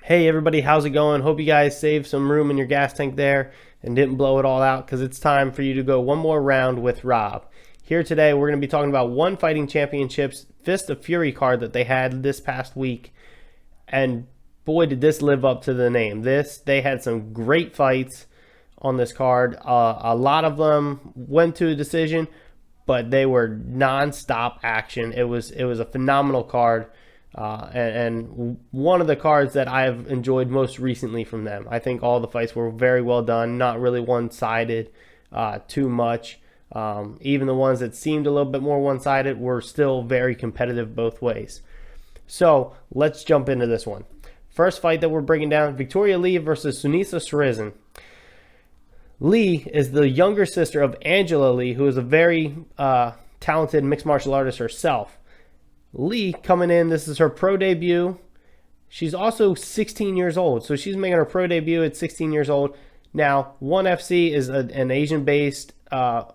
Hey everybody, how's it going? Hope you guys saved some room in your gas tank there and didn't blow it all out, because it's time for you to go one more round with Rob. Here today we're going to be talking about One Fighting Championships Fist of Fury card that they had this past week, and boy did this live up to the name. They had some great fights on this card. A lot of them went to a decision, but they were non-stop action. It was a phenomenal card. And one of the cards that I have enjoyed most recently from them. I think all the fights were very well done, not really one-sided too much. Even the ones that seemed a little bit more one-sided were still very competitive both ways. So let's jump into this one. First fight that we're breaking down, Victoria Lee versus Sunisa Srisan. Lee is the younger sister of Angela Lee, who is a very talented mixed martial artist herself. Lee coming in, this is her pro debut. She's also 16 years old, so she's making her pro debut at 16 years old. Now, ONE FC is an Asian-based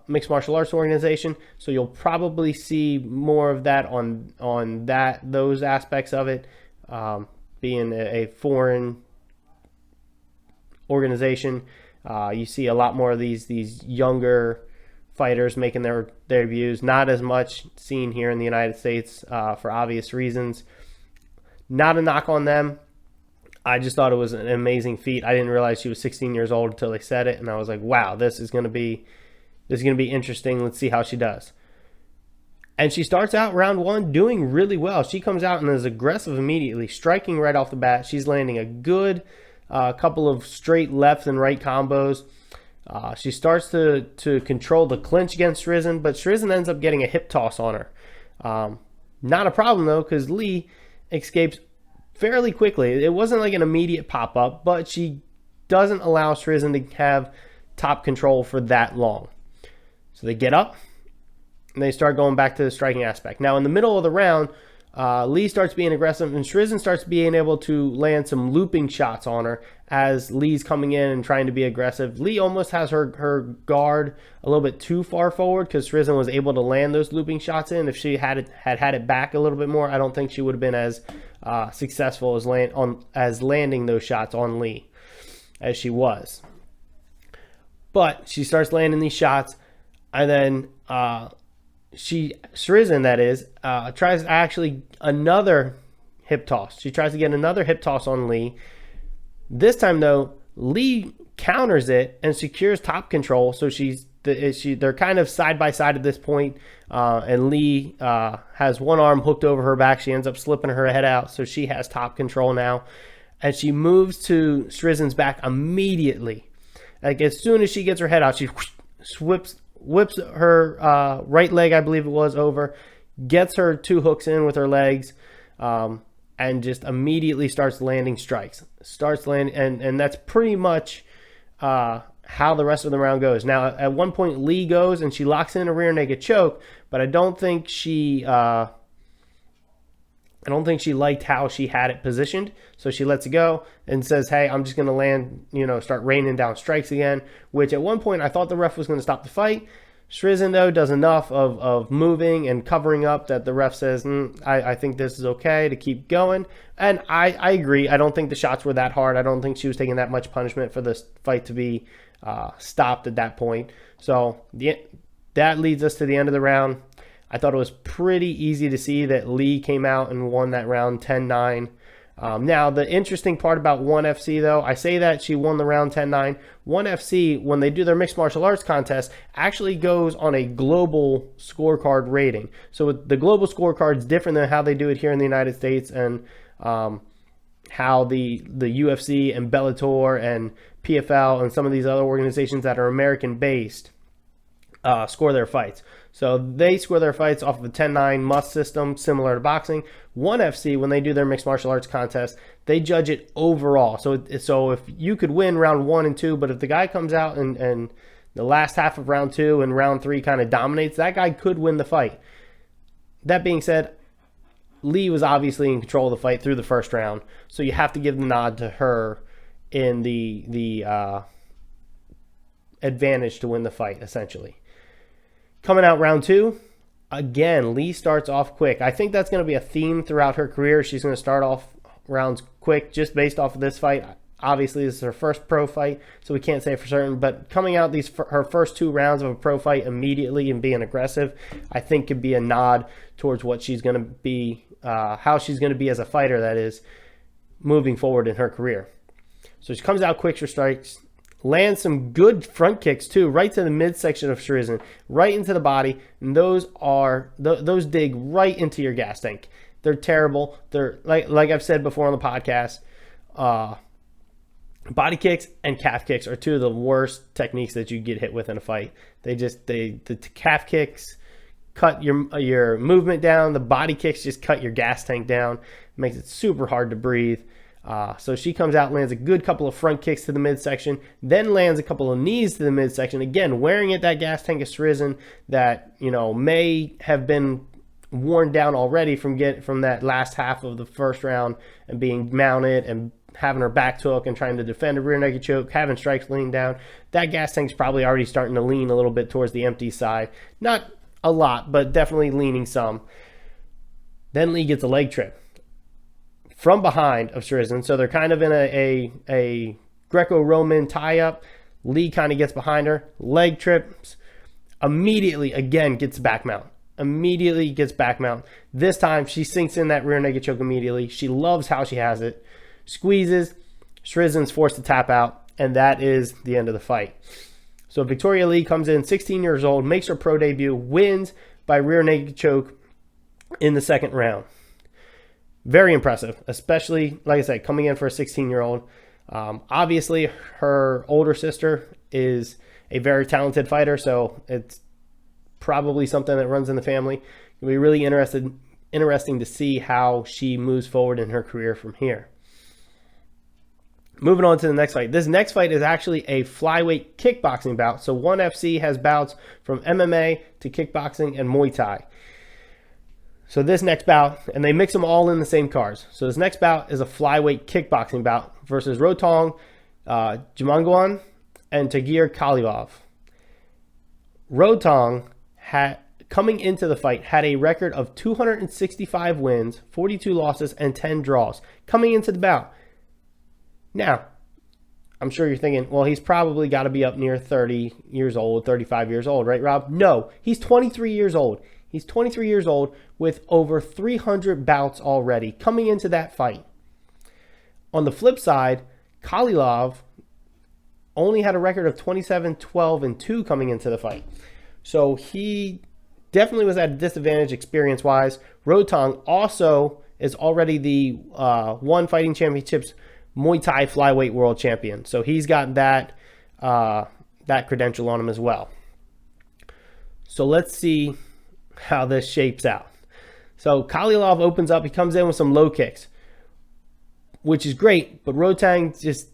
mixed martial arts organization, so you'll probably see more of that on those aspects of it, being a foreign organization. You see a lot more of these younger fighters making their debuts. Not as much seen here in the United States for obvious reasons. Not a knock on them. I just thought it was an amazing feat. I didn't realize she was 16 years old until they said it, and I was like, wow, this is going to be interesting. Let's see how she does. And she starts out round one doing really well. She comes out and is aggressive immediately, striking right off the bat. She's landing a good couple of straight left and right combos. She starts to control the clinch against Srisan, but Srisan ends up getting a hip toss on her. Not a problem, though, because Lee escapes fairly quickly. It wasn't like an immediate pop-up, but she doesn't allow Srisan to have top control for that long. So they get up, and they start going back to the striking aspect. Now, in the middle of the round, Lee starts being aggressive, and Srisan starts being able to land some looping shots on her as Lee's coming in and trying to be aggressive. Lee almost has her guard a little bit too far forward, because Srisan was able to land those looping shots in. If she had it back a little bit more, I don't think she would have been as successful as landing those shots on Lee as she was. But she starts landing these shots, and then Srisan, that is, tries actually another hip toss. She tries to get another hip toss on Lee. This time, though, Lee counters it and secures top control. So they're kind of side by side at this point, and Lee has one arm hooked over her back. She ends up slipping her head out, so she has top control now, and she moves to Srisan's back immediately. Like, as soon as she gets her head out, she whips her right leg, I believe it was, over, gets her two hooks in with her legs, and just immediately starts landing strikes. And that's pretty much how the rest of the round goes. Now, at one point, Lee goes and she locks in a rear naked choke, but I don't think she liked how she had it positioned, so she lets it go and says, hey, I'm just going to land, start raining down strikes again, which at one point I thought the ref was going to stop the fight. Srisan, though, does enough of moving and covering up that the ref says, I think this is okay to keep going. And I agree. I don't think the shots were that hard. I don't think she was taking that much punishment for this fight to be stopped at that point. So that leads us to the end of the round. I thought it was pretty easy to see that Lee came out and won that round 10-9. Now, the interesting part about ONE FC, though, I say that she won the round 10-9. ONE FC, when they do their mixed martial arts contest, actually goes on a global scorecard rating. So the global scorecard is different than how they do it here in the United States, and how the UFC and Bellator and PFL and some of these other organizations that are American-based score their fights. So they score their fights off of a 10-9 must system, similar to boxing. ONE FC, when they do their mixed martial arts contest, they judge it overall. So if you could win round 1 and 2, but if the guy comes out and the last half of round 2 and round 3 kind of dominates, that guy could win the fight. That being said, Lee was obviously in control of the fight through the first round, so you have to give the nod to her in the advantage to win the fight, essentially. Coming out round 2, again, Lee starts off quick. I think that's going to be a theme throughout her career. She's going to start off rounds quick just based off of this fight. Obviously, this is her first pro fight, so we can't say for certain. But coming out her first 2 rounds of a pro fight immediately and being aggressive, I think could be a nod towards what she's going to be, how she's going to be as a fighter, that is, moving forward in her career. So she comes out quick for strikes, lands some good front kicks too, right to the midsection of Shrizin, right into the body, and those dig right into your gas tank. They're terrible. They're like I've said before on the podcast. Body kicks and calf kicks are 2 of the worst techniques that you get hit with in a fight. The calf kicks cut your movement down. The body kicks just cut your gas tank down. Makes it super hard to breathe. So she comes out, lands a good couple of front kicks to the midsection, then lands a couple of knees to the midsection. Again, wearing at that gas tank of Shrizin that, may have been worn down already from that last half of the first round and being mounted and having her back hook and trying to defend a rear naked choke, having strikes lean down. That gas tank's probably already starting to lean a little bit towards the empty side. Not a lot, but definitely leaning some. Then Lee gets a leg trip from behind of Shrizin. So they're kind of in a Greco-Roman tie-up. Lee kind of gets behind her, leg trips, immediately again gets back mount. This time she sinks in that rear naked choke immediately. She loves how she has it. Squeezes, Shrizin's forced to tap out, and that is the end of the fight. So Victoria Lee comes in, 16 years old, makes her pro debut, wins by rear naked choke in the second round. Very impressive, especially, like I said, coming in for a 16-year-old. Obviously, her older sister is a very talented fighter, so it's probably something that runs in the family. It'll be really interesting to see how she moves forward in her career from here. Moving on to the next fight. This next fight is actually a flyweight kickboxing bout. So ONE FC has bouts from MMA to kickboxing and Muay Thai. So this next bout, and they mix them all in the same cards. So this next bout is a flyweight kickboxing bout versus Rotong Jumanguan and Tagir Kalilov. Rotong coming into the fight had a record of 265 wins, 42 losses, and 10 draws coming into the bout. Now, I'm sure you're thinking, well, he's probably got to be up near 30 years old, 35 years old, right, Rob? No, he's 23 years old. He's 23 years old with over 300 bouts already coming into that fight. On the flip side, Kalilov only had a record of 27, 12, and 2 coming into the fight. So he definitely was at a disadvantage experience-wise. Rotong also is already the ONE Fighting Championships Muay Thai flyweight world champion. So he's got that credential on him as well. So let's see how this shapes out. So Kalilov opens up. He comes in with some low kicks, which is great, but Rotong just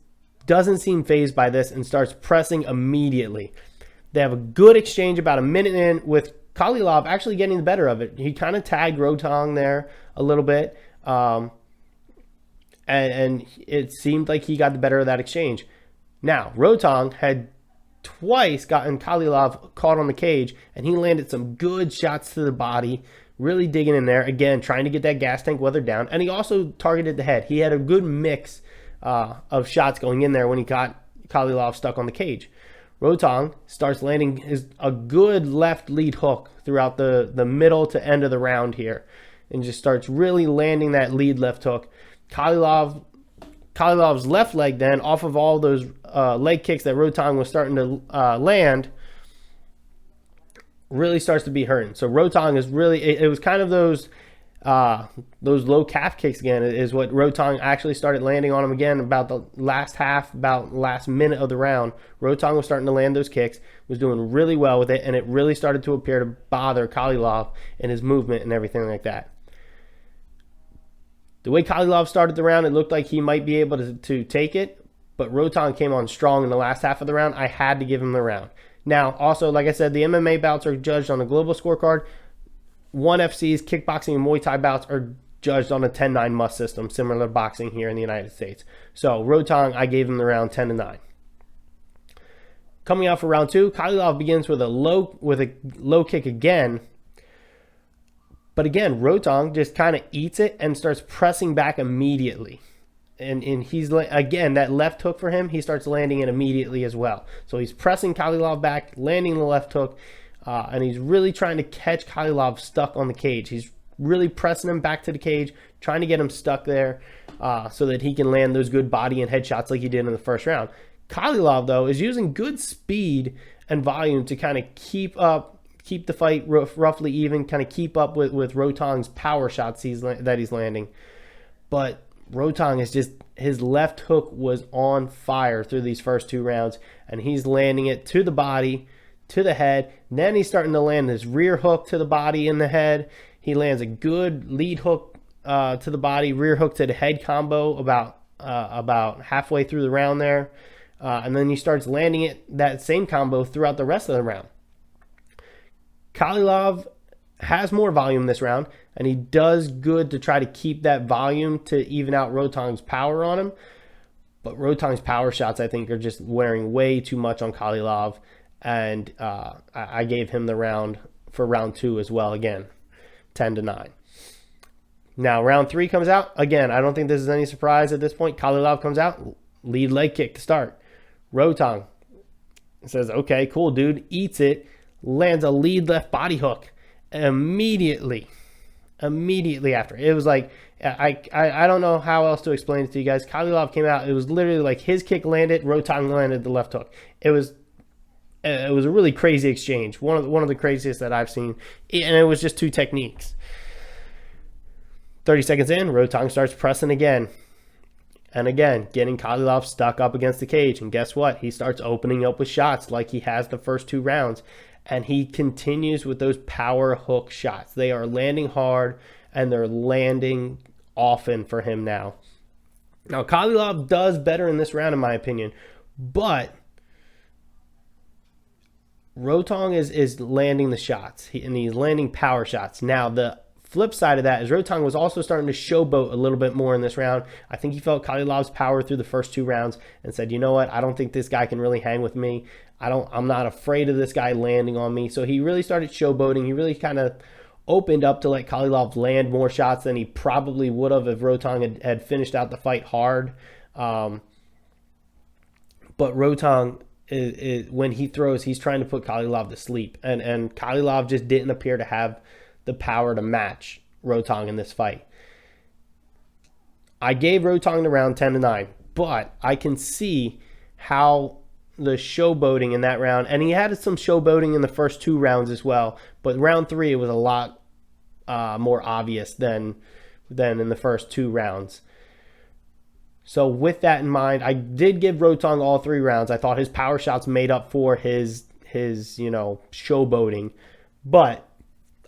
doesn't seem fazed by this and starts pressing immediately. They have a good exchange about a minute in, with Kalilov actually getting the better of it. He kind of tagged Rotong there a little bit. And it seemed like he got the better of that exchange. Now, Rotong had twice gotten Kalilov caught on the cage, and he landed some good shots to the body, really digging in there, again, trying to get that gas tank weathered down. And he also targeted the head. He had a good mix of shots going in there when he got Kalilov stuck on the cage. Rotong starts landing a good left lead hook throughout the middle to end of the round here, and just starts really landing that lead left hook. Kalilov's left leg then, off of all those leg kicks that Rotong was starting to land, really starts to be hurting. So Rotong is really, it was kind of those low calf kicks again is what Rotong actually started landing on him again about the last half, about last minute of the round. Rotong was starting to land those kicks, was doing really well with it, and it really started to appear to bother Kalilov and his movement and everything like that. The way Kalilov started the round, it looked like he might be able to take it, but Rotong came on strong in the last half of the round. I had to give him the round. Now, also, like I said, the MMA bouts are judged on a global scorecard. ONE FC's kickboxing and Muay Thai bouts are judged on a 10-9 must system, similar to boxing here in the United States. So, Rotong, I gave him the round 10-9. Coming out for round 2, Kalilov begins with a low kick again. But again, Rotong just kind of eats it and starts pressing back immediately. and he's again, that left hook for him, he starts landing it immediately as well. So he's pressing Khalilov back, landing the left hook, and he's really trying to catch Khalilov stuck on the cage. He's really pressing him back to the cage, trying to get him stuck there so that he can land those good body and head shots like he did in the first round. Khalilov, though, is using good speed and volume to kind of keep the fight roughly even, kind of keep up with Rotong's power shots that he's landing. But Rotong is just, his left hook was on fire through these first 2 rounds, and he's landing it to the body, to the head. Then he's starting to land his rear hook to the body and the head. He lands a good lead hook to the body, rear hook to the head combo about halfway through the round there. And then he starts landing that same combo throughout the rest of the round. Khalilov has more volume this round, and he does good to try to keep that volume to even out Rotong's power on him. But Rotong's power shots, I think, are just wearing way too much on Khalilov, and I gave him the round for round 2 as well, again, 10-9. Now, round 3 comes out. Again, I don't think this is any surprise at this point. Khalilov comes out, lead leg kick to start. Rotong says, okay, cool, dude, eats it, lands a lead left body hook immediately after. It was like, I don't know how else to explain it to you guys. Khalilov came out, it was literally like his kick landed, Rotong landed the left hook. It was a really crazy exchange, one of the craziest that I've seen, and it was just 2 techniques. 30 seconds in, Rotong starts pressing again. And again, getting Khalilov stuck up against the cage. And guess what? He starts opening up with shots like he has the first 2 rounds. And he continues with those power hook shots. They are landing hard, and they're landing often for him now. Now, Khalilov does better in this round, in my opinion. But Rotong is landing the shots. And he's landing power shots. Now, the flip side of that is Rotong was also starting to showboat a little bit more in this round. I think he felt Khalilov's power through the first 2 rounds and said, you know what, I don't think this guy can really hang with me. I'm not afraid of this guy landing on me. So he really started showboating. He really kind of opened up to let Khalilov land more shots than he probably would have if Rotong had finished out the fight hard. But Rotong, when he throws, he's trying to put Khalilov to sleep. And Khalilov just didn't appear to have the power to match Rotong in this fight. I gave Rotong the round 10-9, but I can see how the showboating in that round, and he had some showboating in the first 2 rounds as well, but round 3 it was a lot more obvious than in the first 2 rounds. So with that in mind, I did give Rotong all 3 rounds. I thought his power shots made up for his showboating, but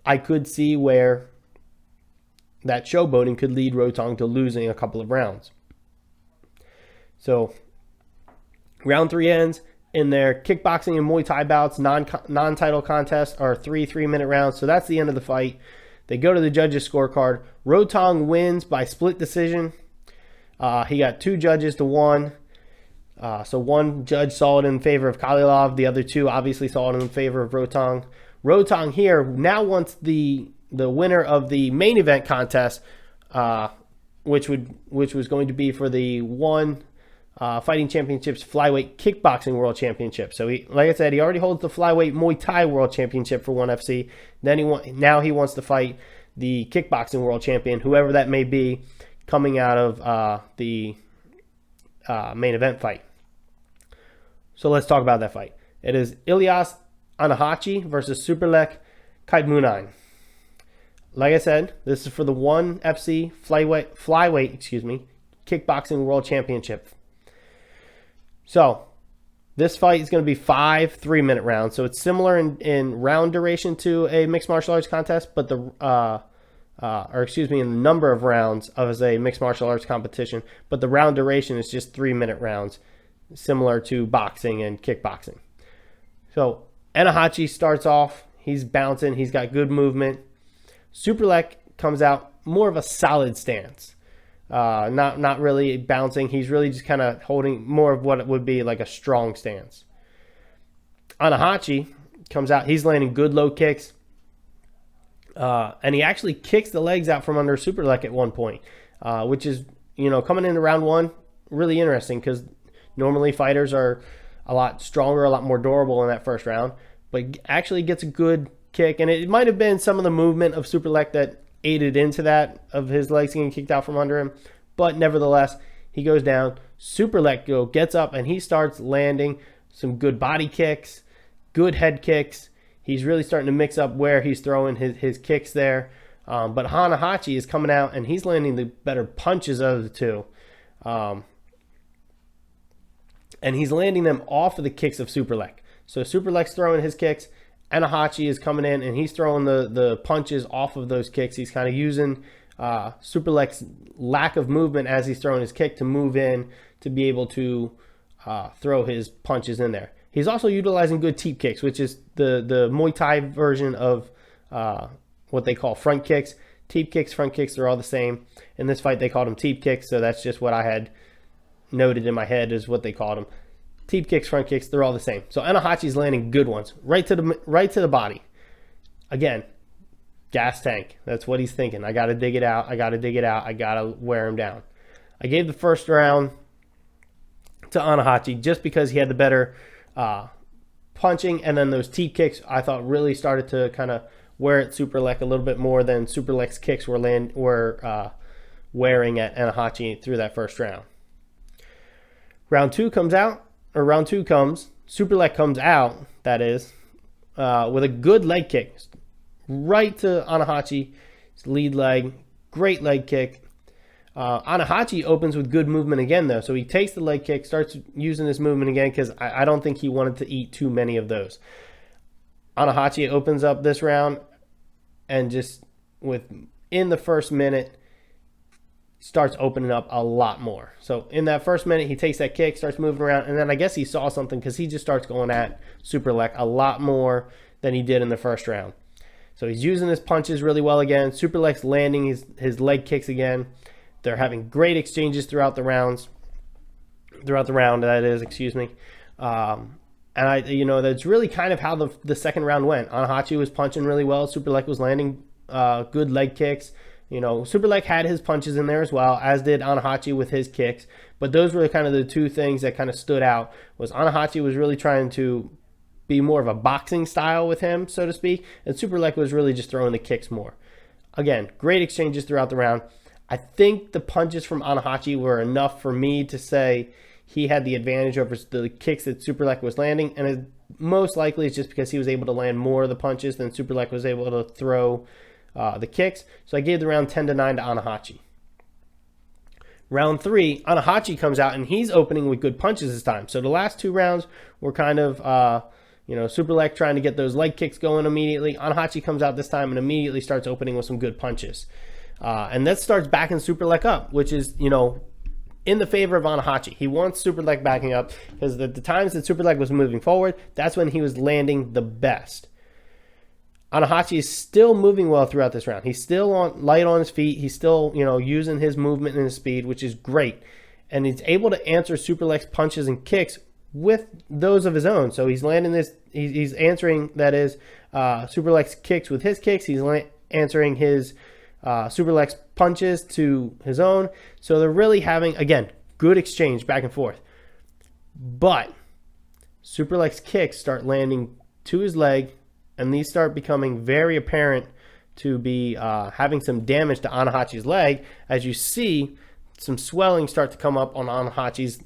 I could see where that showboating could lead Rotong to losing a couple of rounds. So round 3 ends. In their kickboxing and Muay Thai bouts, non-title contests are 3-minute rounds. So that's the end of the fight. They go to the judges' scorecard. Rotong wins by split decision. He got 2 judges to 1. So 1 judge saw it in favor of Khalilov. The other 2 obviously saw it in favor of Rotong. Rotong here now wants the winner of the main event contest, which was going to be for the Fighting Championships Flyweight Kickboxing World Championship. So like I said, he already holds the Flyweight Muay Thai World Championship for ONE FC. Then now he wants to fight the Kickboxing World Champion, whoever that may be, coming out of the main event fight. So let's talk about that fight. It is Ilyas Anahachi versus Superlek Kaidmunan. Like I said, this is for the ONE FC Flyweight Kickboxing World Championship. So this fight is going to be 5 3-minute rounds. So it's similar in round duration to a mixed martial arts contest, but in the number of rounds as a mixed martial arts competition. But the round duration is just 3-minute rounds, similar to boxing and kickboxing. So Anahachi starts off. He's bouncing. He's got good movement. Superlek comes out more of a solid stance. Not really bouncing. He's really just kind of holding more of what it would be like a strong stance. Anahachi comes out. He's landing good low kicks. And he actually kicks the legs out from under Superlek at one point, which is coming into round one, really interesting because normally fighters are a lot stronger, a lot more durable in that first round, but actually gets a good kick. And it might have been some of the movement of Superlek that aided into that, of his legs getting kicked out from under him. But nevertheless, he goes down. Superlek gets up and he starts landing some good body kicks, good head kicks. He's really starting to mix up where he's throwing his kicks there. But Hanahachi is coming out and he's landing the better punches of the two. And he's landing them off of the kicks of Superlek. So Superlek's throwing his kicks. Anahachi is coming in and he's throwing the punches off of those kicks. He's kind of using Superlek's lack of movement as he's throwing his kick to move in to be able to throw his punches in there. He's also utilizing good teep kicks, which is the Muay Thai version of what they call front kicks. Teep kicks, front kicks, they're all the same. In this fight, they called them teep kicks, so that's just what I had noted in my head is what they called them. Teep kicks, front kicks, they're all the same. So Anahachi's landing good ones, right to the body. Again, gas tank. That's what he's thinking. I got to dig it out. I got to wear him down. I gave the first round to Anahachi just because he had the better punching, and then those teep kicks I thought really started to kind of wear at Superlek a little bit more than Superlek's kicks were wearing at Anahachi through that first round. Round two comes, Superlek comes out, that is, with a good leg kick. Right to Anahachi's lead leg. Great leg kick. Anahachi opens with good movement again, though. So he takes the leg kick, starts using this movement again, because I don't think he wanted to eat too many of those. Anahachi opens up this round and just in the first minute starts opening up a lot more. So in that first minute, he takes that kick, starts moving around, and then I guess he saw something because he just starts going at Superlek a lot more than he did in the first round. So he's using his punches really well again. Superlek's landing his leg kicks again. They're having great exchanges throughout the round, that is, excuse me. And that's really kind of how the second round went. Anahachi was punching really well. Superlek was landing good leg kicks. Superlek had his punches in there as well, as did Anahachi with his kicks. But those were kind of the two things that kind of stood out. Was Anahachi was really trying to be more of a boxing style with him, so to speak, and Superlek was really just throwing the kicks more. Again, great exchanges throughout the round. I think the punches from Anahachi were enough for me to say he had the advantage over the kicks that Superlek was landing, and it most likely it's just because he was able to land more of the punches than Superlek was able to throw the kicks. So I gave the round 10-9 to Anahachi. Round 3, Anahachi comes out and he's opening with good punches this time. So the last two rounds were kind of, Superlek trying to get those leg kicks going immediately. Anahachi comes out this time and immediately starts opening with some good punches. And that starts backing Superlek up, which is, in the favor of Anahachi. He wants Superlek backing up because the times that Superlek was moving forward, that's when he was landing the best. Anahachi is still moving well throughout this round. He's still light on his feet. He's still, using his movement and his speed, which is great. And he's able to answer Superlek's punches and kicks with those of his own. So he's landing this, he's answering, that is, Superlek's kicks with his kicks. He's answering his Superlek's punches to his own. So they're really having, again, good exchange back and forth. But Superlek's kicks start landing to his leg, and these start becoming very apparent to be having some damage to Anahachi's leg. As you see, some swelling start to come up on Anahachi's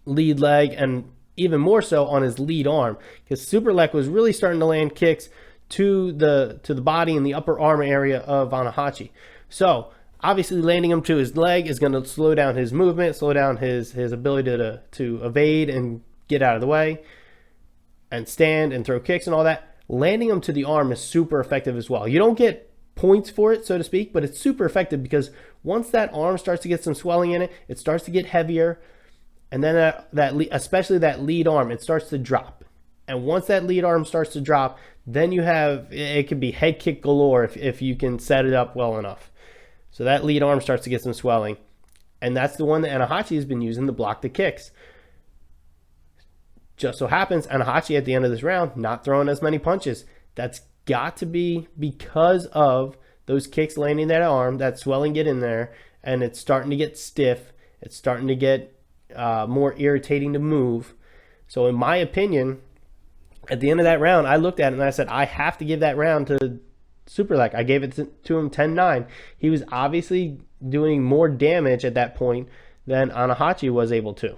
lead leg, and even more so on his lead arm, because Superlek was really starting to land kicks to the body and the upper arm area of Anahachi. So obviously landing him to his leg is going to slow down his movement, slow down his ability to evade and get out of the way and stand and throw kicks and all that. Landing him to the arm is super effective as well. You don't get points for it, so to speak, but it's super effective because once that arm starts to get some swelling in it, it starts to get heavier, and then especially that lead arm, it starts to drop. And once that lead arm starts to drop, then it can be head kick galore if you can set it up well enough. So that lead arm starts to get some swelling, and that's the one that Anahachi has been using to block the kicks. Just so happens, Anahachi at the end of this round, not throwing as many punches. That's got to be because of those kicks landing that arm, that swelling get in there, and it's starting to get stiff. It's starting to get more irritating to move. So in my opinion, at the end of that round, I looked at it and I said, I have to give that round to Superlek. I gave it to him 10-9. He was obviously doing more damage at that point than Anahachi was able to.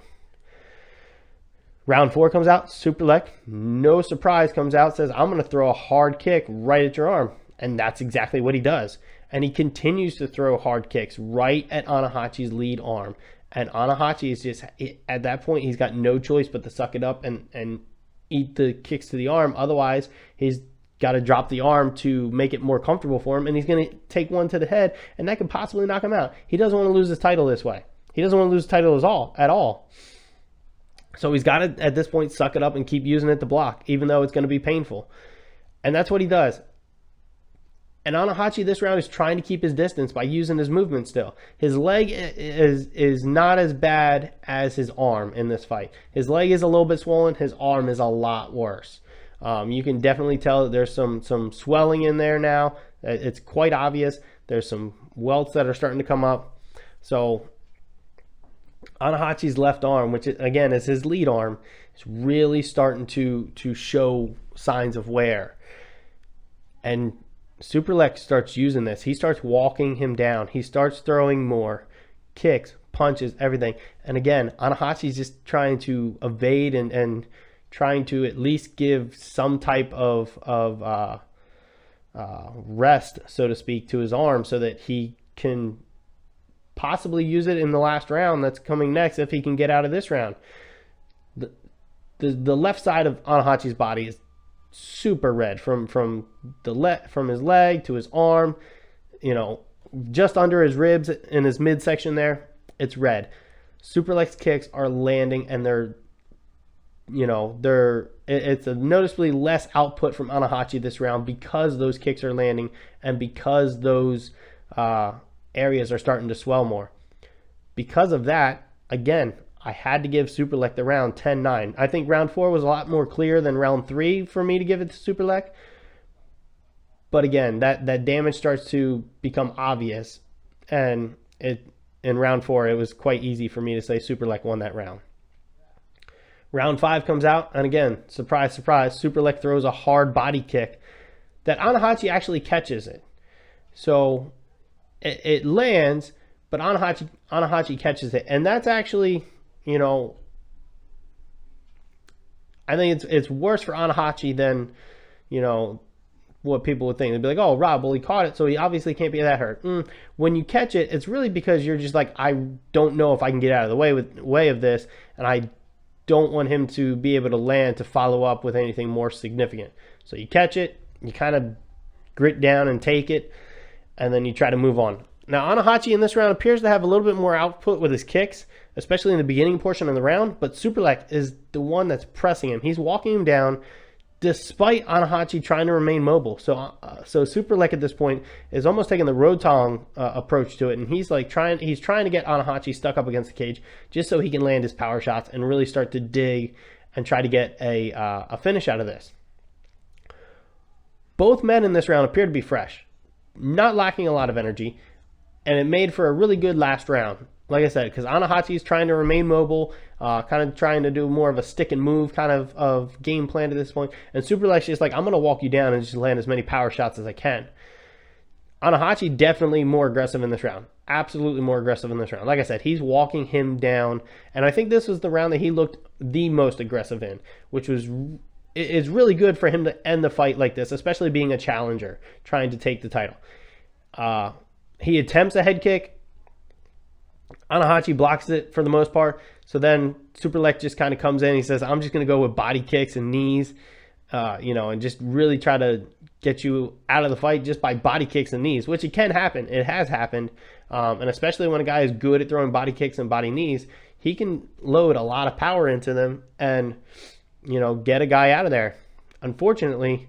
Round 4 comes out. Superlek, no surprise, comes out, says, I'm going to throw a hard kick right at your arm. And that's exactly what he does. And he continues to throw hard kicks right at Anahachi's lead arm. And Anahachi is just, at that point, he's got no choice but to suck it up and eat the kicks to the arm. Otherwise, he's got to drop the arm to make it more comfortable for him. And he's going to take one to the head, and that could possibly knock him out. He doesn't want to lose his title this way. He doesn't want to lose the title at all. So he's got to, at this point, suck it up and keep using it to block, even though it's going to be painful. And that's what he does. And Anahachi this round is trying to keep his distance by using his movement still. His leg is not as bad as his arm in this fight. His leg is a little bit swollen. His arm is a lot worse. You can definitely tell that there's some swelling in there now. It's quite obvious. There's some welts that are starting to come up. So Anahachi's left arm, which again is his lead arm, is really starting to show signs of wear. And Superlek starts using this. He starts walking him down. He starts throwing more kicks, punches, everything. And again, Anahachi's just trying to evade and trying to at least give some type of rest, so to speak, to his arm so that he can possibly use it in the last round that's coming next if he can get out of this round. The left side of Anahachi's body is super red from his leg to his arm, just under his ribs in his midsection there. It's red. Superlek's kicks are landing, and it's a noticeably less output from Anahachi this round because those kicks are landing and because those areas are starting to swell more. Because of that, again, I had to give Superlek the round 10-9. I think round 4 was a lot more clear than round 3 for me to give it to Superlek. But again, that damage starts to become obvious. And in round 4, it was quite easy for me to say Superlek won that round. Round 5 comes out, and again, surprise, surprise, Superlek throws a hard body kick that Anahachi actually catches it. So it lands, but Anahachi catches it. And that's actually, I think it's worse for Anahachi than, what people would think. They'd be like, oh, Rob, well, he caught it, so he obviously can't be that hurt. When you catch it, it's really because you're just like, I don't know if I can get out of the way of this, and I don't want him to be able to land to follow up with anything more significant. So you catch it, you kind of grit down and take it, and then you try to move on. Now, Anahachi in this round appears to have a little bit more output with his kicks, especially in the beginning portion of the round, but Superlek is the one that's pressing him. He's walking him down despite Anahachi trying to remain mobile. So Superlek at this point is almost taking the Rotong approach to it, and he's trying to get Anahachi stuck up against the cage just so he can land his power shots and really start to dig and try to get a finish out of this. Both men in this round appear to be fresh, not lacking a lot of energy, and it made for a really good last round. Like I said, because Anahachi is trying to remain mobile, kind of trying to do more of a stick and move kind of game plan at this point. And Superlek's just like, I'm going to walk you down and just land as many power shots as I can. Anahachi definitely more aggressive in this round. Absolutely more aggressive in this round. Like I said, he's walking him down. And I think this was the round that he looked the most aggressive in, which was it's really good for him to end the fight like this, especially being a challenger, trying to take the title. He attempts a head kick. Anahachi blocks it for the most part. So then Superlek just kind of comes in. He says, I'm just going to go with body kicks and knees, and just really try to get you out of the fight just by body kicks and knees, which it can happen. It has happened. And especially when a guy is good at throwing body kicks and body knees, he can load a lot of power into them and, get a guy out of there. Unfortunately,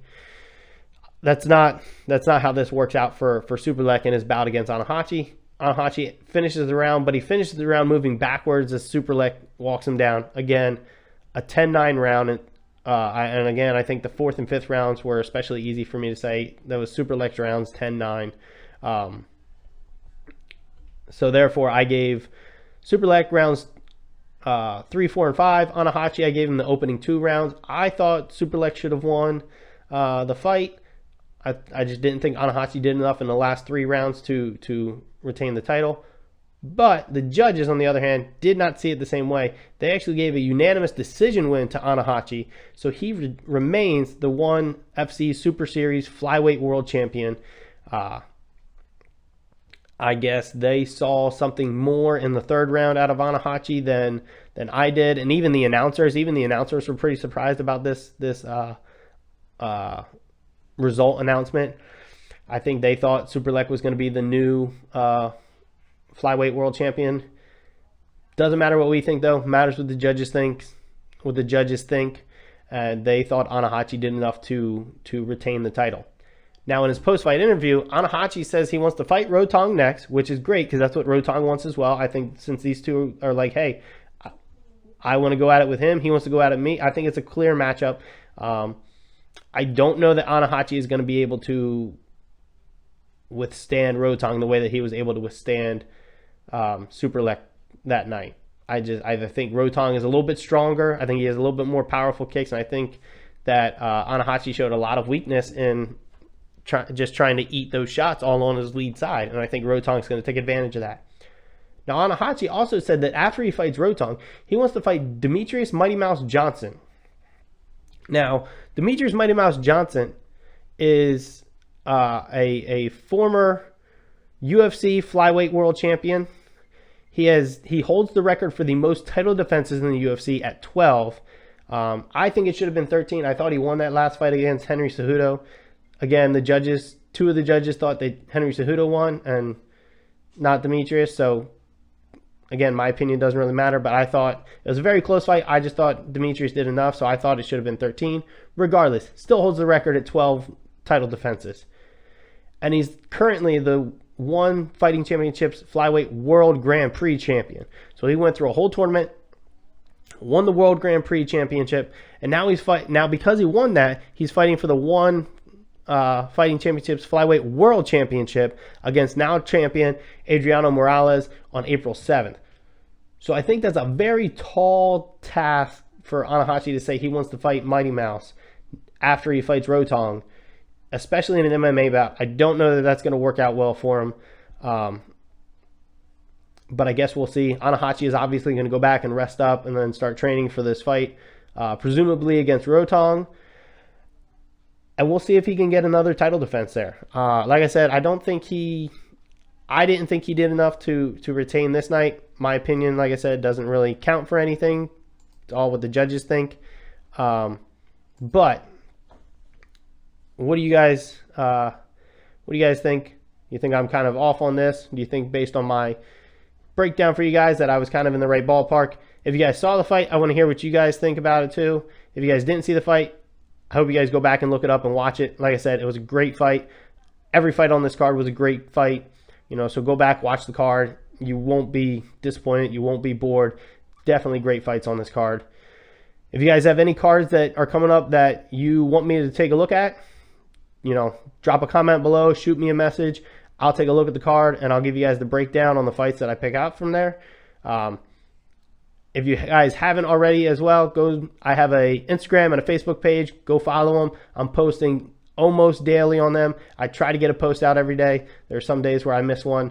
that's not how this works out for Superlek in his bout against Anahachi. Anahachi finishes the round, but he finishes the round moving backwards as Superlek walks him down. Again, a 10-9 round. And again, I think the 4th and 5th rounds were especially easy for me to say. That was Superlek's rounds, 10-9. So therefore, I gave Superlek rounds 3, 4, and 5. Anahashi, I gave him the opening 2 rounds. I thought Superlek should have won the fight. I just didn't think Anahashi did enough in the last 3 rounds to retain the title. But the judges, on the other hand, did not see it the same way. They actually gave a unanimous decision win to Anahashi, so he remains the ONE FC Super Series Flyweight World Champion. I guess they saw something more in the 3rd round out of Anahashi than I did, and even the announcers were pretty surprised about this result announcement. I think they thought Superlek was going to be the new Flyweight World Champion. Doesn't matter what we think, though. Matters what the judges think. And they thought Anahashi did enough to retain the title. Now, in his post-fight interview, Anahashi says he wants to fight Rotong next, which is great because that's what Rotong wants as well. I think since these two are like, hey, I want to go at it with him, he wants to go at it with me, I think it's a clear matchup. I don't know that Anahashi is going to be able to withstand Rotong the way that he was able to withstand Superlek that night. I think Rotong is a little bit stronger. I think he has a little bit more powerful kicks, and I think that Anahashi showed a lot of weakness in just trying to eat those shots all on his lead side, and I think Rotong's going to take advantage of that. Now, Anahashi also said that after he fights Rotong, he wants to fight Demetrius Mighty Mouse Johnson. Now, Demetrius Mighty Mouse Johnson is a former UFC Flyweight World Champion. He holds the record for the most title defenses in the UFC at 12. I think it should have been 13. I thought he won that last fight against Henry Cejudo. Again, two of the judges thought that Henry Cejudo won and not Demetrius. So, again, my opinion doesn't really matter, but I thought it was a very close fight. I just thought Demetrius did enough, so I thought it should have been 13. Regardless, still holds the record at 12 title defenses. And he's currently the ONE Fighting Championships Flyweight World Grand Prix champion. So he went through a whole tournament, won the World Grand Prix championship, and now now because he won that, he's fighting for the ONE Fighting Championships Flyweight World Championship against now champion Adriano Morales on April 7th. So I think that's a very tall task for Anahashi to say he wants to fight Mighty Mouse after he fights Rotong, especially in an MMA bout. I don't know that that's going to work out well for him. But I guess we'll see. Anahashi is obviously going to go back and rest up and then start training for this fight, presumably against Rotong. And we'll see if he can get another title defense there. Like I said, I didn't think he did enough to retain this night. My opinion, like I said, doesn't really count for anything. It's all what the judges think. But what do you guys think? You think I'm kind of off on this? Do you think based on my breakdown for you guys that I was kind of in the right ballpark? If you guys saw the fight, I want to hear what you guys think about it too. If you guys didn't see the fight, I hope you guys go back and look it up and watch it. Like I said, it was a great fight. Every fight on this card was a great fight. So go back, watch the card. You won't be disappointed. You won't be bored. Definitely great fights on this card. If you guys have any cards that are coming up that you want me to take a look at, drop a comment below, shoot me a message. I'll take a look at the card, and I'll give you guys the breakdown on the fights that I pick out from there. If you guys haven't already as well, I have a Instagram and a Facebook page. Go follow them. I'm posting almost daily on them. I try to get a post out every day. There are some days where I miss one.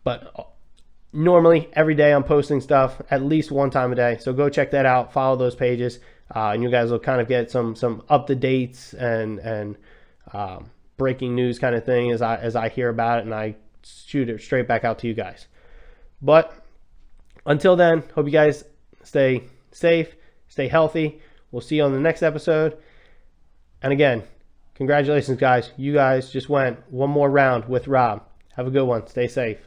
But normally, every day I'm posting stuff at least one time a day. So go check that out. Follow those pages. And you guys will kind of get some up-to-dates and breaking news kind of thing as I hear about it. And I shoot it straight back out to you guys. But until then, hope you guys stay safe, stay healthy. We'll see you on the next episode. And again, congratulations, guys. You guys just went one more round with Rob. Have a good one. Stay safe.